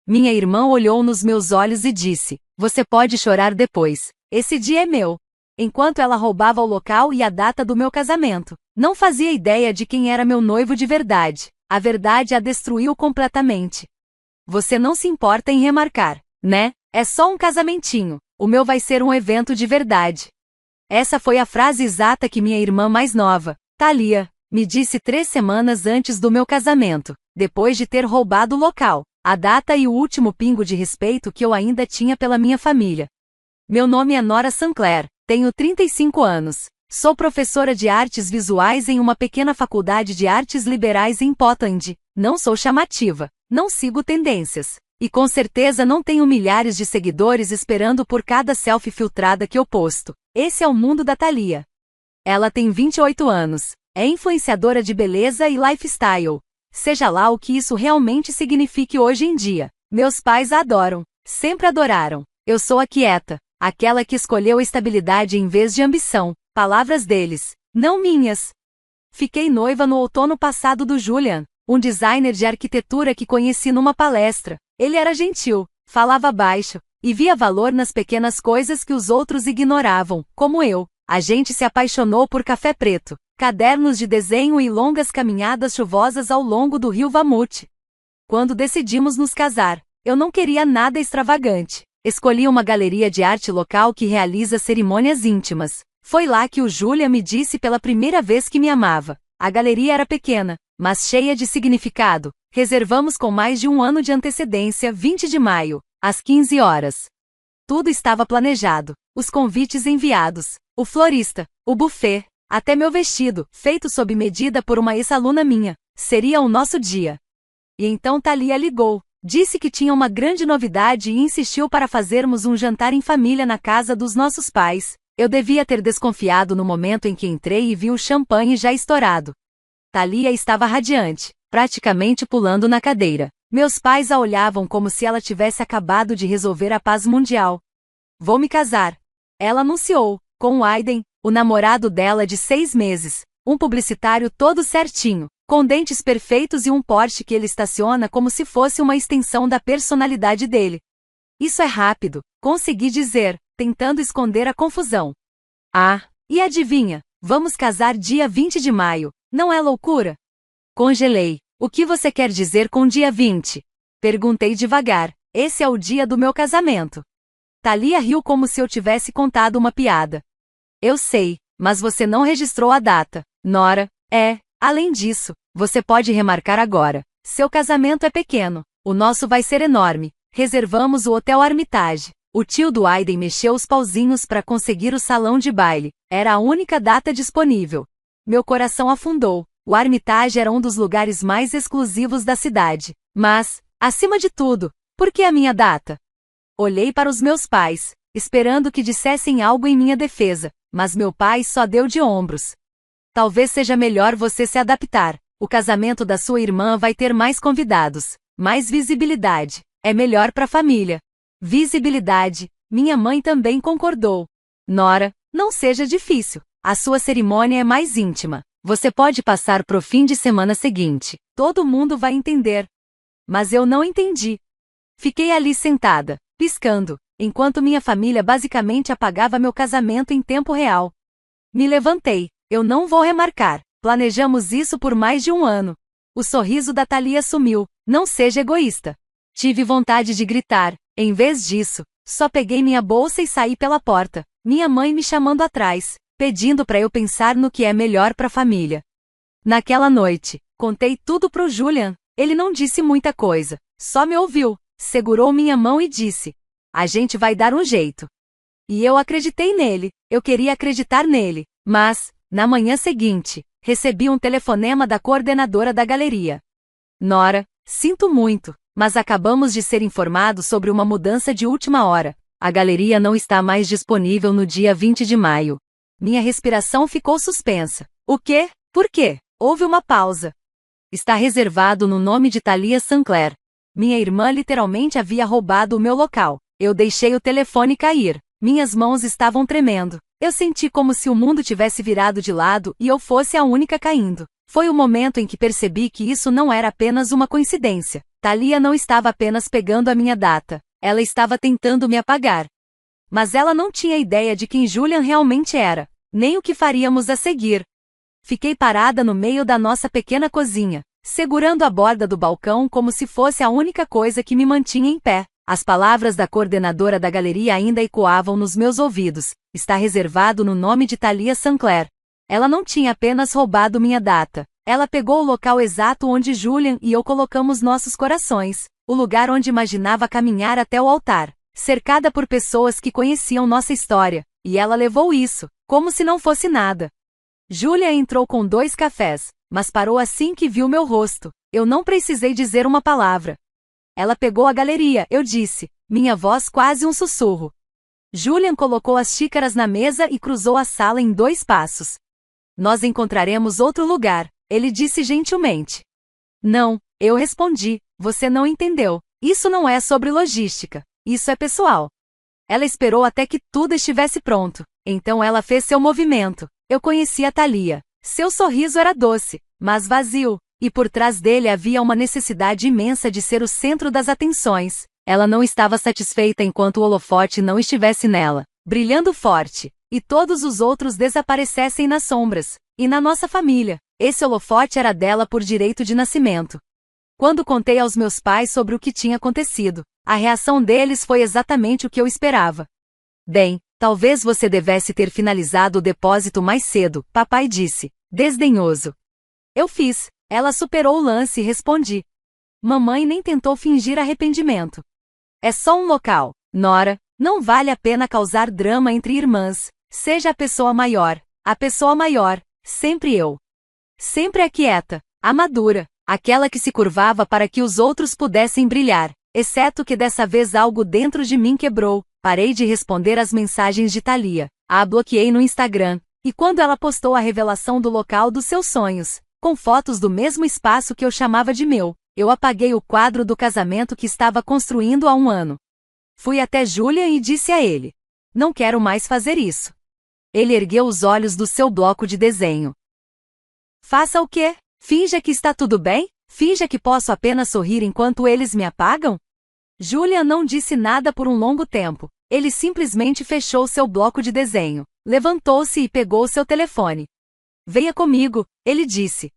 Minha irmã olhou nos meus olhos e disse: "Você pode chorar depois. Esse dia é meu." Enquanto ela roubava o local e a data do meu casamento. Não fazia ideia de quem era meu noivo de verdade. A verdade a destruiu completamente. Você não se importa em remarcar, né? É só um casamentinho. O meu vai ser um evento de verdade. Essa foi a frase exata que minha irmã mais nova, Thalia, me disse 3 semanas antes do meu casamento, depois de ter roubado o local, a data e o último pingo de respeito que eu ainda tinha pela minha família. Meu nome é Nora Sancler, tenho 35 anos. Sou professora de artes visuais em uma pequena faculdade de artes liberais em Portland. Não sou chamativa, não sigo tendências. E com certeza não tenho milhares de seguidores esperando por cada selfie filtrada que eu posto. Esse é o mundo da Thalia. Ela tem 28 anos. É influenciadora de beleza e lifestyle. Seja lá o que isso realmente signifique hoje em dia. Meus pais a adoram. Sempre adoraram. Eu sou a quieta. Aquela que escolheu estabilidade em vez de ambição. Palavras deles, não minhas. Fiquei noiva no outono passado do Julian, um designer de arquitetura que conheci numa palestra. Ele era gentil, falava baixo, e via valor nas pequenas coisas que os outros ignoravam, como eu. A gente se apaixonou por café preto, cadernos de desenho e longas caminhadas chuvosas ao longo do rio Vamute. Quando decidimos nos casar, eu não queria nada extravagante. Escolhi uma galeria de arte local que realiza cerimônias íntimas. Foi lá que o Julian me disse pela primeira vez que me amava. A galeria era pequena, mas cheia de significado. Reservamos com mais de um ano de antecedência, 20 de maio, às 15 horas. Tudo estava planejado. Os convites enviados, o florista, o buffet, até meu vestido, feito sob medida por uma ex-aluna minha. Seria o nosso dia. E então Thalia ligou. Disse que tinha uma grande novidade e insistiu para fazermos um jantar em família na casa dos nossos pais. Eu devia ter desconfiado no momento em que entrei e vi o champanhe já estourado. Thalia estava radiante, praticamente pulando na cadeira. Meus pais a olhavam como se ela tivesse acabado de resolver a paz mundial. "Vou me casar." Ela anunciou, com o Aiden, o namorado dela de 6 meses, um publicitário todo certinho, com dentes perfeitos e um Porsche que ele estaciona como se fosse uma extensão da personalidade dele. "Isso é rápido", consegui dizer, tentando esconder a confusão. "Ah, e adivinha? Vamos casar dia 20 de maio, não é loucura?" Congelei. "O que você quer dizer com dia 20? Perguntei devagar. "Esse é o dia do meu casamento." Thalia riu como se eu tivesse contado uma piada. "Eu sei, mas você não registrou a data, Nora. Além disso, você pode remarcar agora. Seu casamento é pequeno, o nosso vai ser enorme. Reservamos o Hotel Armitage." O tio do Aiden mexeu os pauzinhos para conseguir o salão de baile. Era a única data disponível. Meu coração afundou. O Armitage era um dos lugares mais exclusivos da cidade. Mas, acima de tudo, por que a minha data? Olhei para os meus pais, esperando que dissessem algo em minha defesa, mas meu pai só deu de ombros. "Talvez seja melhor você se adaptar. O casamento da sua irmã vai ter mais convidados, mais visibilidade. É melhor para a família." Visibilidade. Minha mãe também concordou. "Nora, não seja difícil. A sua cerimônia é mais íntima. Você pode passar pro fim de semana seguinte. Todo mundo vai entender." Mas eu não entendi. Fiquei ali sentada, piscando, enquanto minha família basicamente apagava meu casamento em tempo real. Me levantei. "Eu não vou remarcar. Planejamos isso por mais de um ano." O sorriso da Thalia sumiu. "Não seja egoísta." Tive vontade de gritar. Em vez disso, só peguei minha bolsa e saí pela porta, minha mãe me chamando atrás, pedindo para eu pensar no que é melhor para a família. Naquela noite, contei tudo pro Julian. Ele não disse muita coisa, só me ouviu, segurou minha mão e disse: "A gente vai dar um jeito." E eu acreditei nele, eu queria acreditar nele, mas, na manhã seguinte, recebi um telefonema da coordenadora da galeria. "Nora, sinto muito, mas acabamos de ser informados sobre uma mudança de última hora. A galeria não está mais disponível no dia 20 de maio. Minha respiração ficou suspensa. "O quê? Por quê?" Houve uma pausa. "Está reservado no nome de Thalia Sancler." Minha irmã literalmente havia roubado o meu local. Eu deixei o telefone cair. Minhas mãos estavam tremendo. Eu senti como se o mundo tivesse virado de lado e eu fosse a única caindo. Foi o momento em que percebi que isso não era apenas uma coincidência. Thalia não estava apenas pegando a minha data, ela estava tentando me apagar. Mas ela não tinha ideia de quem Julian realmente era, nem o que faríamos a seguir. Fiquei parada no meio da nossa pequena cozinha, segurando a borda do balcão como se fosse a única coisa que me mantinha em pé. As palavras da coordenadora da galeria ainda ecoavam nos meus ouvidos. Está reservado no nome de Thalia Sinclair. Ela não tinha apenas roubado minha data. Ela pegou o local exato onde Julian e eu colocamos nossos corações, o lugar onde imaginava caminhar até o altar, cercada por pessoas que conheciam nossa história, e ela levou isso, como se não fosse nada. Julian entrou com 2 cafés, mas parou assim que viu meu rosto. Eu não precisei dizer uma palavra. Ela pegou a galeria, eu disse, minha voz quase um sussurro. Julian colocou as xícaras na mesa e cruzou a sala em 2 passos. Nós encontraremos outro lugar, ele disse gentilmente. Não, eu respondi, você não entendeu. Isso não é sobre logística, isso é pessoal. Ela esperou até que tudo estivesse pronto, então ela fez seu movimento. Eu conhecia Thalia. Seu sorriso era doce, mas vazio, e por trás dele havia uma necessidade imensa de ser o centro das atenções. Ela não estava satisfeita enquanto o holofote não estivesse nela, brilhando forte, e todos os outros desaparecessem nas sombras. E na nossa família, esse holofote era dela por direito de nascimento. Quando contei aos meus pais sobre o que tinha acontecido, a reação deles foi exatamente o que eu esperava. Bem, talvez você devesse ter finalizado o depósito mais cedo, papai disse, desdenhoso. Eu fiz, ela superou o lance e respondi. Mamãe nem tentou fingir arrependimento. É só um local, Nora, não vale a pena causar drama entre irmãs, seja a pessoa maior, sempre eu. Sempre a quieta, a madura, aquela que se curvava para que os outros pudessem brilhar, exceto que dessa vez algo dentro de mim quebrou. Parei de responder às mensagens de Thalia, a bloqueei no Instagram, e quando ela postou a revelação do local dos seus sonhos, com fotos do mesmo espaço que eu chamava de meu, eu apaguei o quadro do casamento que estava construindo há 1 ano. Fui até Julian e disse a ele: não quero mais fazer isso. Ele ergueu os olhos do seu bloco de desenho. Faça o quê? Finja que está tudo bem? Finja que posso apenas sorrir enquanto eles me apagam? Julian não disse nada por um longo tempo. Ele simplesmente fechou seu bloco de desenho, levantou-se e pegou seu telefone. Venha comigo, ele disse.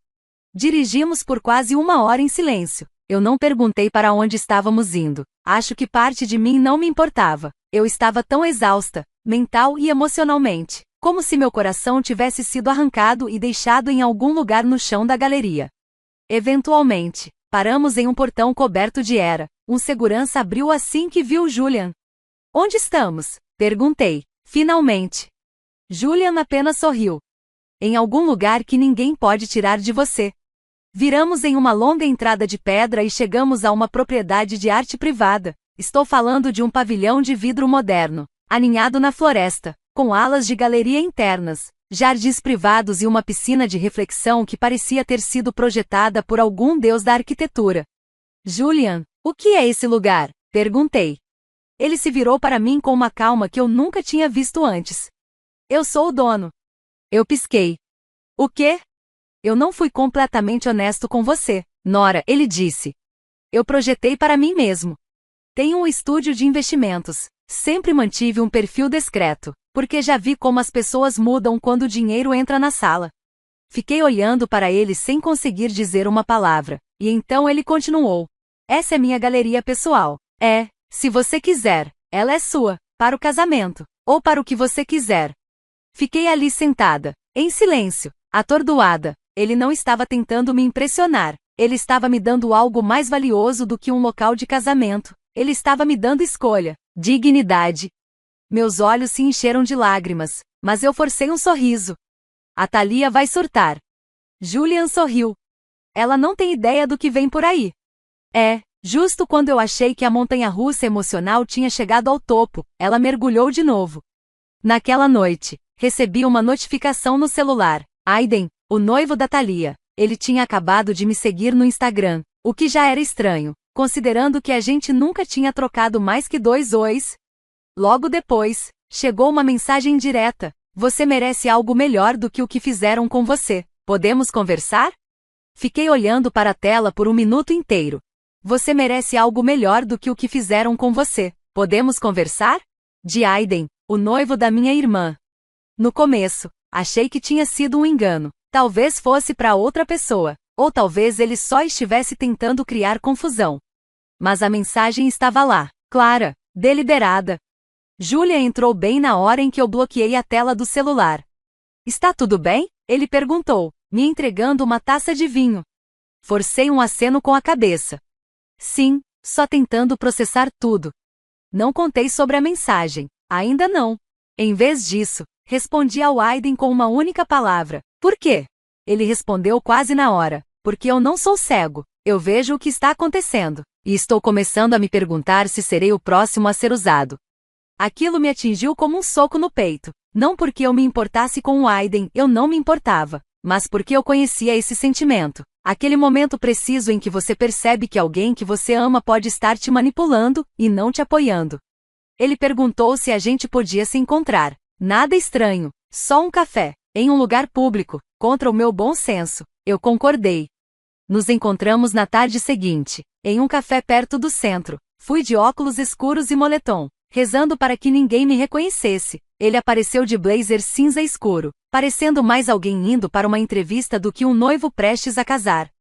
Dirigimos por quase 1 hora em silêncio. Eu não perguntei para onde estávamos indo. Acho que parte de mim não me importava. Eu estava tão exausta, mental e emocionalmente, como se meu coração tivesse sido arrancado e deixado em algum lugar no chão da galeria. Eventualmente, paramos em um portão coberto de era. Um segurança abriu assim que viu Julian. Onde estamos? Perguntei. Finalmente. Julian apenas sorriu. Em algum lugar que ninguém pode tirar de você. Viramos em uma longa entrada de pedra e chegamos a uma propriedade de arte privada. Estou falando de um pavilhão de vidro moderno, aninhado na floresta, com alas de galeria internas, jardins privados e uma piscina de reflexão que parecia ter sido projetada por algum deus da arquitetura. Julian, o que é esse lugar? Perguntei. Ele se virou para mim com uma calma que eu nunca tinha visto antes. Eu sou o dono. Eu pisquei. O quê? Eu não fui completamente honesto com você, Nora, ele disse. Eu projetei para mim mesmo. Tenho um estúdio de investimentos. Sempre mantive um perfil discreto, porque já vi como as pessoas mudam quando o dinheiro entra na sala. Fiquei olhando para ele sem conseguir dizer uma palavra, e então ele continuou. Essa é minha galeria pessoal. Se você quiser, ela é sua, para o casamento, ou para o que você quiser. Fiquei ali sentada, em silêncio, atordoada. Ele não estava tentando me impressionar. Ele estava me dando algo mais valioso do que um local de casamento. Ele estava me dando escolha, dignidade. Meus olhos se encheram de lágrimas, mas eu forcei um sorriso. A Thalia vai surtar. Julian sorriu. Ela não tem ideia do que vem por aí. Justo quando eu achei que a montanha-russa emocional tinha chegado ao topo, ela mergulhou de novo. Naquela noite, recebi uma notificação no celular. Aiden, o noivo da Thalia. Ele tinha acabado de me seguir no Instagram, o que já era estranho, considerando que a gente nunca tinha trocado mais que 2 ois. Logo depois, chegou uma mensagem direta. Você merece algo melhor do que o que fizeram com você. Podemos conversar? Fiquei olhando para a tela por 1 minuto inteiro. Você merece algo melhor do que o que fizeram com você. Podemos conversar? De Aiden, o noivo da minha irmã. No começo, achei que tinha sido um engano. Talvez fosse para outra pessoa. Ou talvez ele só estivesse tentando criar confusão. Mas a mensagem estava lá, clara, deliberada. Julia entrou bem na hora em que eu bloqueei a tela do celular. Está tudo bem? Ele perguntou, me entregando uma taça de vinho. Forcei um aceno com a cabeça. Sim, só tentando processar tudo. Não contei sobre a mensagem. Ainda não. Em vez disso, respondi ao Aiden com uma única palavra. Por quê? Ele respondeu quase na hora. Porque eu não sou cego. Eu vejo o que está acontecendo. E estou começando a me perguntar se serei o próximo a ser usado. Aquilo me atingiu como um soco no peito. Não porque eu me importasse com o Aiden, eu não me importava. Mas porque eu conhecia esse sentimento. Aquele momento preciso em que você percebe que alguém que você ama pode estar te manipulando e não te apoiando. Ele perguntou se a gente podia se encontrar. Nada estranho, só um café, em um lugar público, contra o meu bom senso. Eu concordei. Nos encontramos na tarde seguinte, em um café perto do centro. Fui de óculos escuros e moletom, rezando para que ninguém me reconhecesse. Ele apareceu de blazer cinza escuro, parecendo mais alguém indo para uma entrevista do que um noivo prestes a casar.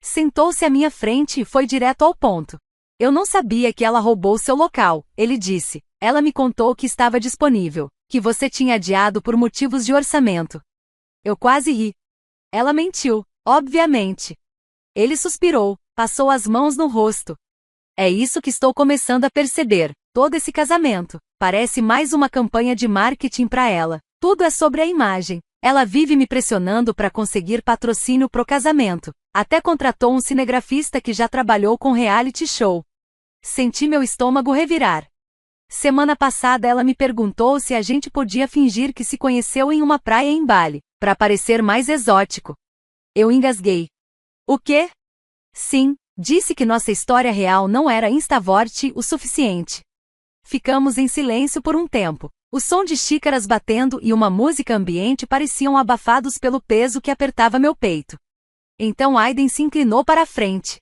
Sentou-se à minha frente e foi direto ao ponto. Eu não sabia que ela roubou seu local, ele disse. Ela me contou que estava disponível, que você tinha adiado por motivos de orçamento. Eu quase ri. Ela mentiu, obviamente. Ele suspirou, passou as mãos no rosto. É isso que estou começando a perceber. Todo esse casamento parece mais uma campanha de marketing para ela. Tudo é sobre a imagem. Ela vive me pressionando para conseguir patrocínio pro casamento. Até contratou um cinegrafista que já trabalhou com reality show. Senti meu estômago revirar. Semana passada ela me perguntou se a gente podia fingir que se conheceu em uma praia em Bali, para parecer mais exótico. Eu engasguei. O quê? Sim, disse que nossa história real não era instavorte o suficiente. Ficamos em silêncio por um tempo. O som de xícaras batendo e uma música ambiente pareciam abafados pelo peso que apertava meu peito. Então Aiden se inclinou para a frente.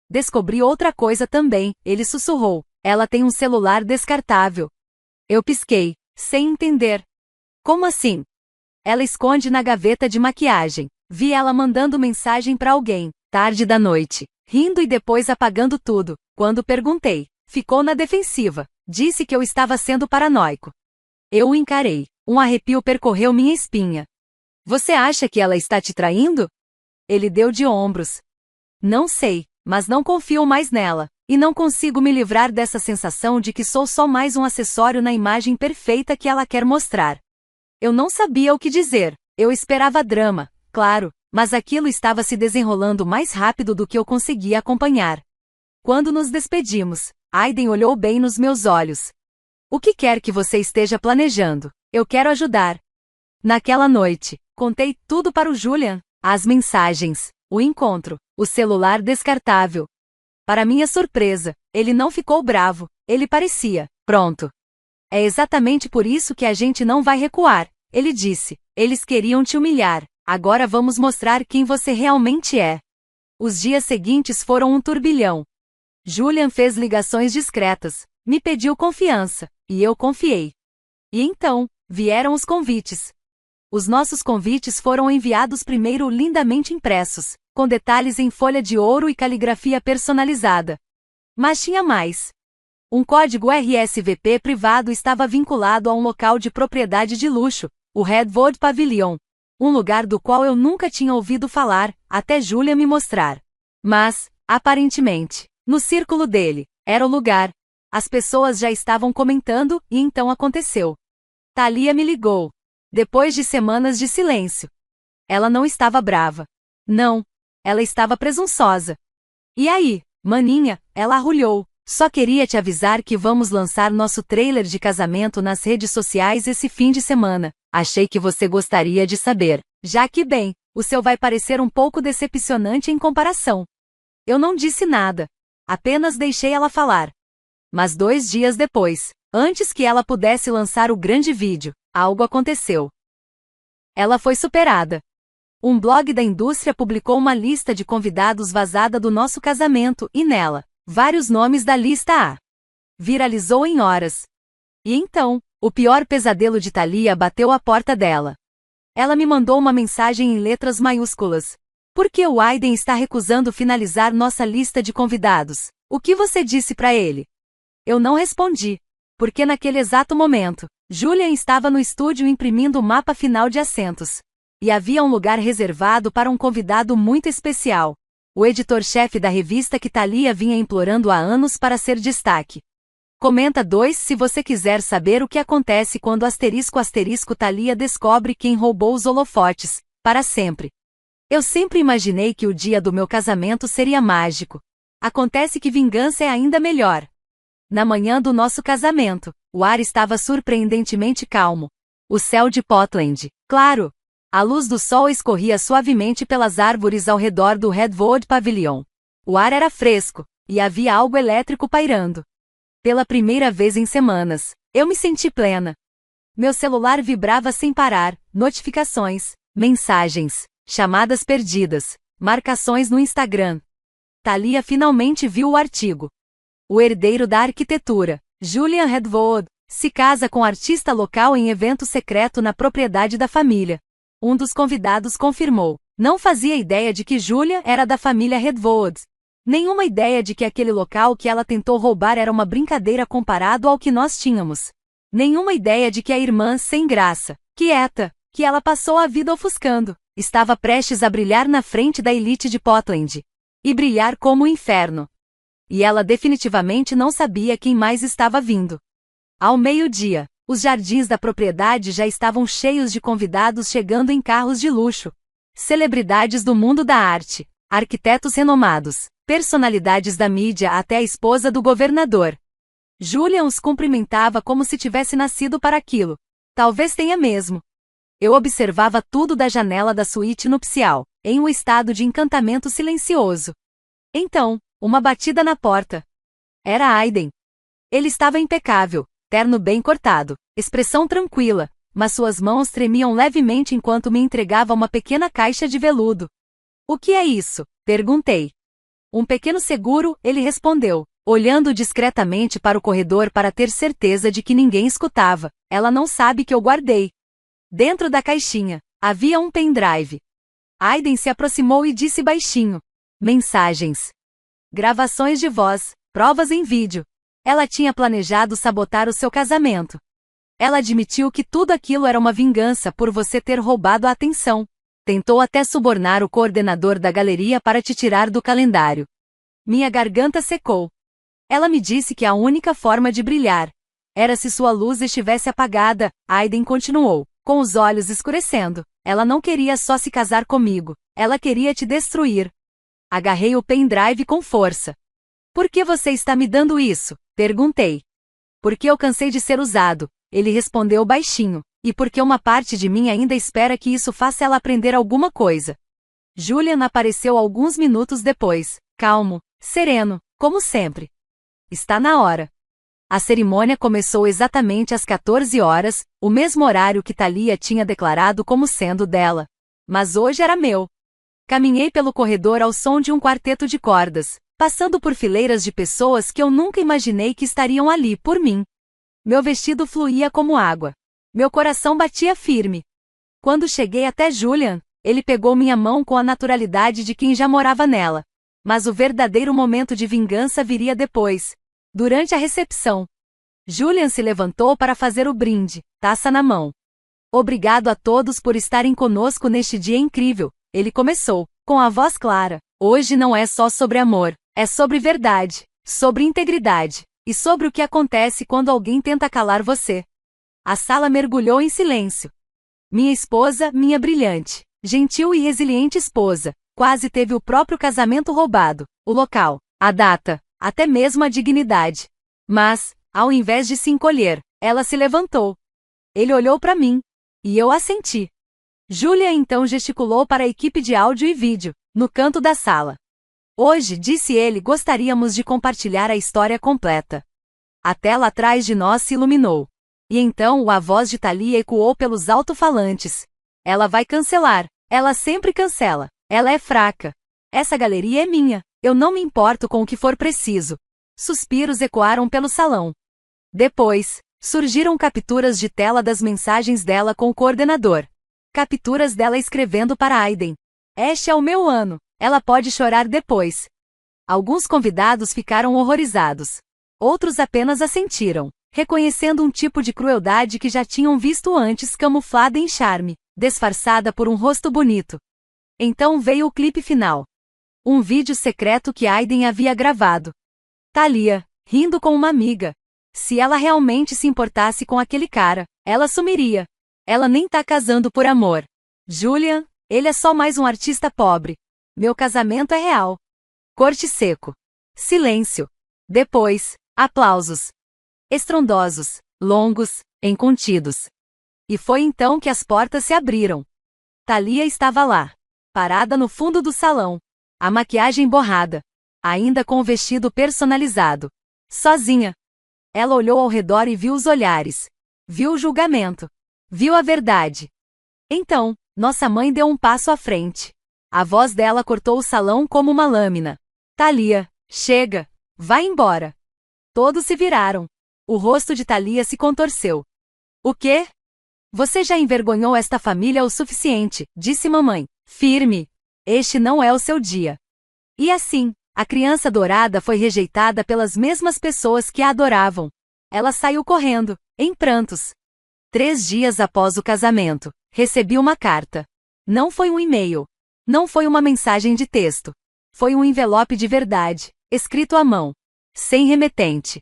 Descobri outra coisa também, ele sussurrou. Ela tem um celular descartável. Eu pisquei, sem entender. Como assim? Ela esconde na gaveta de maquiagem. Vi ela mandando mensagem para alguém, tarde da noite, rindo e depois apagando tudo. Quando perguntei, ficou na defensiva. Disse que eu estava sendo paranoico. Eu o encarei. Um arrepio percorreu minha espinha. Você acha que ela está te traindo? Ele deu de ombros. Não sei, mas não confio mais nela. E não consigo me livrar dessa sensação de que sou só mais um acessório na imagem perfeita que ela quer mostrar. Eu não sabia o que dizer. Eu esperava drama, claro, mas aquilo estava se desenrolando mais rápido do que eu conseguia acompanhar. Quando nos despedimos, Aiden olhou bem nos meus olhos. O que quer que você esteja planejando? Eu quero ajudar. Naquela noite, contei tudo para o Julian, as mensagens, o encontro, o celular descartável. Para minha surpresa, ele não ficou bravo, ele parecia pronto. É exatamente por isso que a gente não vai recuar, ele disse. Eles queriam te humilhar, agora vamos mostrar quem você realmente é. Os dias seguintes foram um turbilhão. Julian fez ligações discretas, me pediu confiança, e eu confiei. E então, vieram os convites. Os nossos convites foram enviados primeiro lindamente impressos, com detalhes em folha de ouro e caligrafia personalizada. Mas tinha mais. Um código RSVP privado estava vinculado a um local de propriedade de luxo, o Redwood Pavilion, um lugar do qual eu nunca tinha ouvido falar, até Julia me mostrar. Mas, aparentemente, no círculo dele, era o lugar. As pessoas já estavam comentando, e então aconteceu. Thalia me ligou. Depois de semanas de silêncio. Ela não estava brava. Não. Ela estava presunçosa. E aí, maninha, ela arrulhou. Só queria te avisar que vamos lançar nosso trailer de casamento nas redes sociais esse fim de semana. Achei que você gostaria de saber. Já que bem, o seu vai parecer um pouco decepcionante em comparação. Eu não disse nada. Apenas deixei ela falar. Mas 2 dias depois, antes que ela pudesse lançar o grande vídeo, algo aconteceu. Ela foi superada. Um blog da indústria publicou uma lista de convidados vazada do nosso casamento e nela, Vários nomes da lista A. Viralizou em horas. E então, o pior pesadelo de Thalia bateu à porta dela. Ela me mandou uma mensagem em letras maiúsculas. Por que o Aiden está recusando finalizar nossa lista de convidados? O que você disse para ele? Eu não respondi, porque naquele exato momento, Julian estava no estúdio imprimindo o mapa final de assentos. E havia um lugar reservado para um convidado muito especial. O editor-chefe da revista que Thalia vinha implorando há anos para ser destaque. Comenta 2 se você quiser saber o que acontece quando Thalia descobre quem roubou os holofotes, para sempre. Eu sempre imaginei que o dia do meu casamento seria mágico. Acontece que vingança é ainda melhor. Na manhã do nosso casamento, o ar estava surpreendentemente calmo. O céu de Portland, claro. A luz do sol escorria suavemente pelas árvores ao redor do Redwood Pavilion. O ar era fresco, e havia algo elétrico pairando. Pela primeira vez em semanas, eu me senti plena. Meu celular vibrava sem parar, notificações, mensagens, chamadas perdidas, marcações no Instagram. Thalia finalmente viu o artigo. O herdeiro da arquitetura, Julian Redwood, se casa com artista local em evento secreto na propriedade da família. Um dos convidados confirmou. Não fazia ideia de que Julia era da família Redwood. Nenhuma ideia de que aquele local que ela tentou roubar era uma brincadeira comparado ao que nós tínhamos. Nenhuma ideia de que a irmã sem graça, quieta, que ela passou a vida ofuscando, estava prestes a brilhar na frente da elite de Portland. E brilhar como o inferno. E ela definitivamente não sabia quem mais estava vindo. Ao meio-dia, os jardins da propriedade já estavam cheios de convidados chegando em carros de luxo. Celebridades do mundo da arte, arquitetos renomados, personalidades da mídia até a esposa do governador. Julian os cumprimentava como se tivesse nascido para aquilo. Talvez tenha mesmo. Eu observava tudo da janela da suíte nupcial, em um estado de encantamento silencioso. Então, uma batida na porta. Era Aiden. Ele estava impecável, terno bem cortado, expressão tranquila, mas suas mãos tremiam levemente enquanto me entregava uma pequena caixa de veludo. O que é isso? Perguntei. Um pequeno seguro, ele respondeu, olhando discretamente para o corredor para ter certeza de que ninguém escutava. Ela não sabe que eu guardei. Dentro da caixinha, havia um pendrive. Aiden se aproximou e disse baixinho. Mensagens. Gravações de voz, provas em vídeo. Ela tinha planejado sabotar o seu casamento. Ela admitiu que tudo aquilo era uma vingança por você ter roubado a atenção. Tentou até subornar o coordenador da galeria para te tirar do calendário. Minha garganta secou. Ela me disse que a única forma de brilhar era se sua luz estivesse apagada. Aiden continuou, com os olhos escurecendo. Ela não queria só se casar comigo, ela queria te destruir. Agarrei o pendrive com força. Por que você está me dando isso? Perguntei. Porque eu cansei de ser usado, ele respondeu baixinho, e porque uma parte de mim ainda espera que isso faça ela aprender alguma coisa. Julian apareceu alguns minutos depois, calmo, sereno, como sempre. Está na hora. A cerimônia começou exatamente às 14 horas, o mesmo horário que Thalia tinha declarado como sendo dela. Mas hoje era meu. Caminhei pelo corredor ao som de um quarteto de cordas, passando por fileiras de pessoas que eu nunca imaginei que estariam ali por mim. Meu vestido fluía como água. Meu coração batia firme. Quando cheguei até Julian, ele pegou minha mão com a naturalidade de quem já morava nela. Mas o verdadeiro momento de vingança viria depois. Durante a recepção. Julian se levantou para fazer o brinde, taça na mão. Obrigado a todos por estarem conosco neste dia incrível, ele começou, com a voz clara. Hoje não é só sobre amor, é sobre verdade, sobre integridade, e sobre o que acontece quando alguém tenta calar você. A sala mergulhou em silêncio. Minha esposa, minha brilhante, gentil e resiliente esposa, quase teve o próprio casamento roubado, o local, a data, até mesmo a dignidade. Mas, ao invés de se encolher, ela se levantou. Ele olhou para mim. E eu assenti. Julia então gesticulou para a equipe de áudio e vídeo, no canto da sala. Hoje, disse ele, gostaríamos de compartilhar a história completa. A tela atrás de nós se iluminou. E então a voz de Thalia ecoou pelos alto-falantes. Ela vai cancelar. Ela sempre cancela. Ela é fraca. Essa galeria é minha. Eu não me importo com o que for preciso. Suspiros ecoaram pelo salão. Depois, surgiram capturas de tela das mensagens dela com o coordenador. Capturas dela escrevendo para Aiden. Este é o meu ano. Ela pode chorar depois. Alguns convidados ficaram horrorizados. Outros apenas assentiram, reconhecendo um tipo de crueldade que já tinham visto antes camuflada em charme, disfarçada por um rosto bonito. Então veio o clipe final. Um vídeo secreto que Aiden havia gravado. Thalia, rindo com uma amiga. Se ela realmente se importasse com aquele cara, ela sumiria. Ela nem tá casando por amor. Julian, ele é só mais um artista pobre. Meu casamento é real. Corte seco. Silêncio. Depois, aplausos. Estrondosos, longos, incontidos. E foi então que as portas se abriram. Thalia estava lá, parada no fundo do salão. A maquiagem borrada. Ainda com o vestido personalizado. Sozinha. Ela olhou ao redor e viu os olhares. Viu o julgamento. Viu a verdade. Então, nossa mãe deu um passo à frente. A voz dela cortou o salão como uma lâmina. Thalia, chega. Vai embora. Todos se viraram. O rosto de Thalia se contorceu. O quê? Você já envergonhou esta família o suficiente, disse mamãe, firme. Este não é o seu dia. E assim, a criança dourada foi rejeitada pelas mesmas pessoas que a adoravam. Ela saiu correndo, em prantos. 3 dias após o casamento, recebi uma carta. Não foi um e-mail. Não foi uma mensagem de texto. Foi um envelope de verdade, escrito à mão. Sem remetente.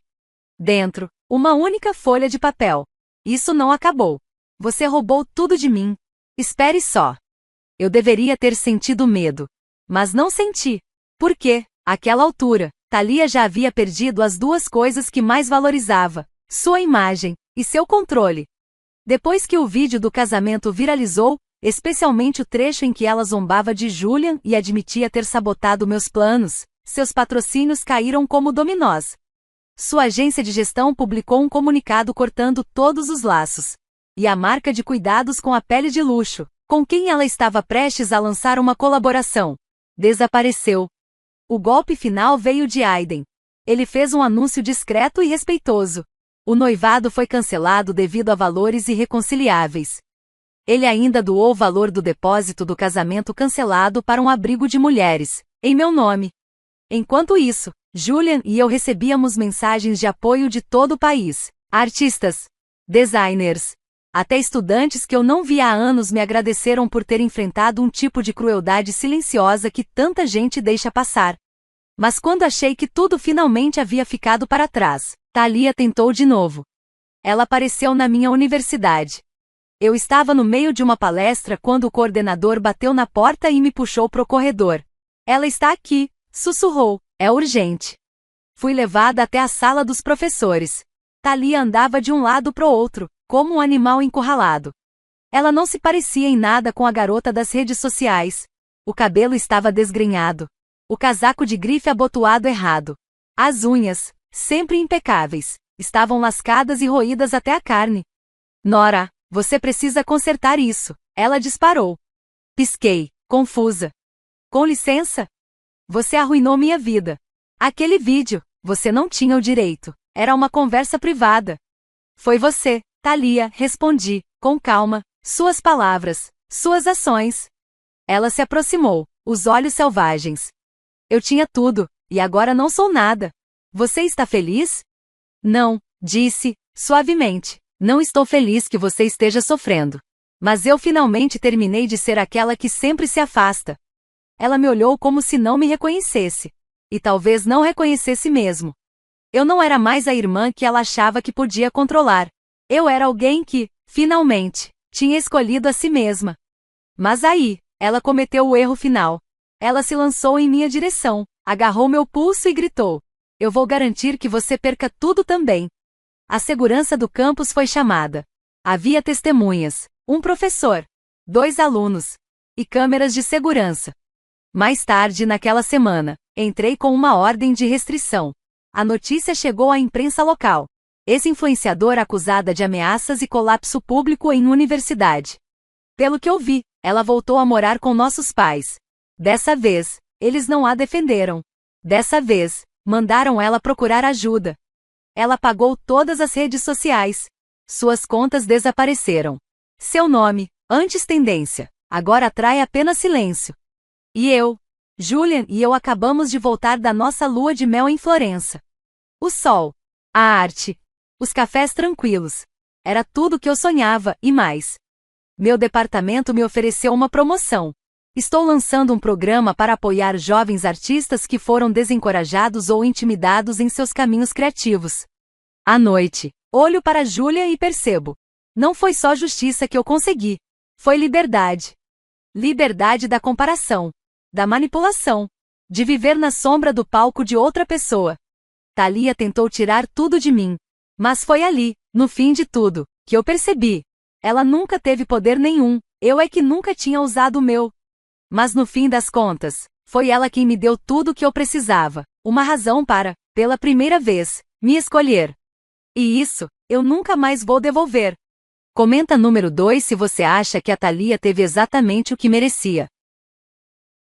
Dentro, uma única folha de papel. Isso não acabou. Você roubou tudo de mim. Espere só. Eu deveria ter sentido medo. Mas não senti. Por quê? Àquela altura, Thalia já havia perdido as 2 coisas que mais valorizava: sua imagem e seu controle. Depois que o vídeo do casamento viralizou, especialmente o trecho em que ela zombava de Julian e admitia ter sabotado meus planos, seus patrocínios caíram como dominós. Sua agência de gestão publicou um comunicado cortando todos os laços. E a marca de cuidados com a pele de luxo, com quem ela estava prestes a lançar uma colaboração, desapareceu. O golpe final veio de Aiden. Ele fez um anúncio discreto e respeitoso. O noivado foi cancelado devido a valores irreconciliáveis. Ele ainda doou o valor do depósito do casamento cancelado para um abrigo de mulheres, em meu nome. Enquanto isso, Julian e eu recebíamos mensagens de apoio de todo o país. Artistas, designers, até estudantes que eu não via há anos me agradeceram por ter enfrentado um tipo de crueldade silenciosa que tanta gente deixa passar. Mas quando achei que tudo finalmente havia ficado para trás, Thalia tentou de novo. Ela apareceu na minha universidade. Eu estava no meio de uma palestra quando o coordenador bateu na porta e me puxou pro corredor. Ela está aqui, sussurrou, é urgente. Fui levada até a sala dos professores. Thalia andava de um lado pro outro, como um animal encurralado. Ela não se parecia em nada com a garota das redes sociais. O cabelo estava desgrenhado. O casaco de grife abotoado errado. As unhas, sempre impecáveis, estavam lascadas e roídas até a carne. Nora, você precisa consertar isso, ela disparou. Pisquei, confusa. Com licença? Você arruinou minha vida. Aquele vídeo, você não tinha o direito. Era uma conversa privada. Foi você, Thalia, respondi, com calma, suas palavras, suas ações. Ela se aproximou, os olhos selvagens. Eu tinha tudo, e agora não sou nada. Você está feliz? Não, disse, suavemente. Não estou feliz que você esteja sofrendo. Mas eu finalmente terminei de ser aquela que sempre se afasta. Ela me olhou como se não me reconhecesse. E talvez não reconhecesse mesmo. Eu não era mais a irmã que ela achava que podia controlar. Eu era alguém que, finalmente, tinha escolhido a si mesma. Mas aí, ela cometeu o erro final. Ela se lançou em minha direção, agarrou meu pulso e gritou: eu vou garantir que você perca tudo também. A segurança do campus foi chamada. Havia testemunhas, um professor, 2 alunos, e câmeras de segurança. Mais tarde naquela semana, entrei com uma ordem de restrição. A notícia chegou à imprensa local. Ex-influenciadora acusada de ameaças e colapso público em universidade. Pelo que eu vi, ela voltou a morar com nossos pais. Dessa vez, eles não a defenderam. Dessa vez, mandaram ela procurar ajuda. Ela apagou todas as redes sociais. Suas contas desapareceram. Seu nome, antes tendência, agora atrai apenas silêncio. E eu, Julian e eu acabamos de voltar da nossa lua de mel em Florença. O sol, a arte, os cafés tranquilos. Era tudo que eu sonhava, e mais. Meu departamento me ofereceu uma promoção. Estou lançando um programa para apoiar jovens artistas que foram desencorajados ou intimidados em seus caminhos criativos. À noite, olho para Julia e percebo. Não foi só justiça que eu consegui. Foi liberdade. Liberdade da comparação, da manipulação, de viver na sombra do palco de outra pessoa. Thalia tentou tirar tudo de mim. Mas foi ali, no fim de tudo, que eu percebi. Ela nunca teve poder nenhum, eu é que nunca tinha usado o meu. Mas no fim das contas, foi ela quem me deu tudo o que eu precisava, uma razão para, pela primeira vez, me escolher. E isso, eu nunca mais vou devolver. Comenta número 2 se você acha que a Thalia teve exatamente o que merecia.